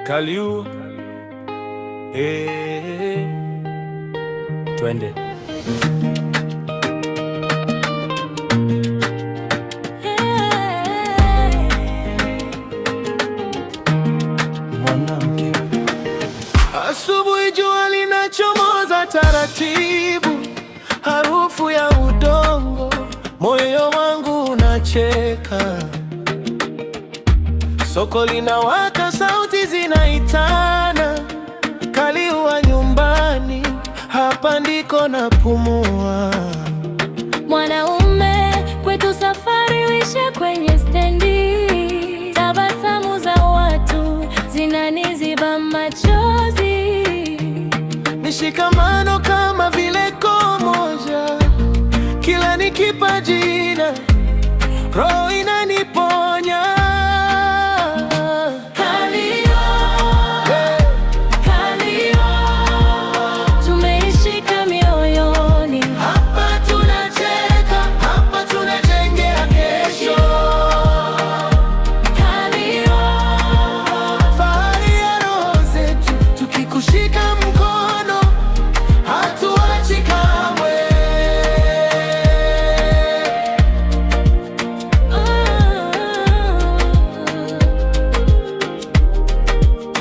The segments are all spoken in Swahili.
Kaliu, twende. Mwanamke. Asubuhi jua linachomoza taratibu, harufu ya udongo, moyo wangu unacheka. Soko linawaka, sauti zinaitana, Kaliu wa nyumbani, hapa ndiko napumua. Mwanaume kwetu safari huisha kwenye stendi, tabasamu za watu zinaniziba machozi. Ni shikamano kama vile koo moja, kila nikipa jina roho inaniponya.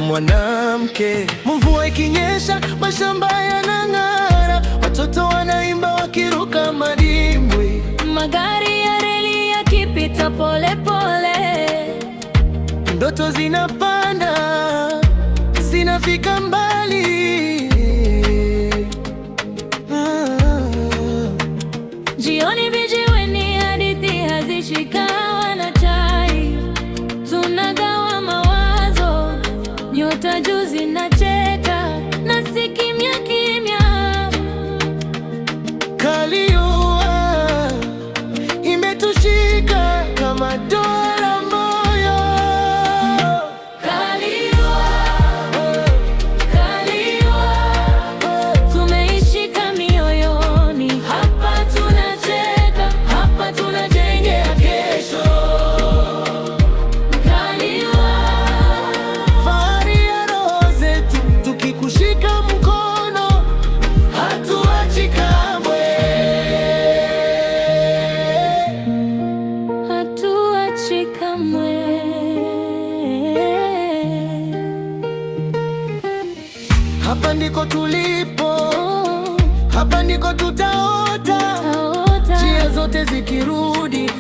Mwanamke, mvua ikinyesha, mashamba yanang'ara, watoto wanaimba wakiruka madimbwi, magari ya reli yakipita pole pole, ndoto zinapanda, zinafika mbali. Jioni vijiweni, hadithi hazishikawa na chai, tunagawa mawazo, nyota juu zinacheka, nasi kimya kimya. Kaliu imetushika kama dola moyo. Kaliu, Kaliu, tumeishika mioyoni, hapa tunacheka, hapa tunajengea kesho. Kaliu, fahari ya roho zetu, tukikushika mkono hatuachi kamwe. hatuachi kamwe. Hapa ndiko tulipo, hapa ndiko tutaota, njia zote zikirudi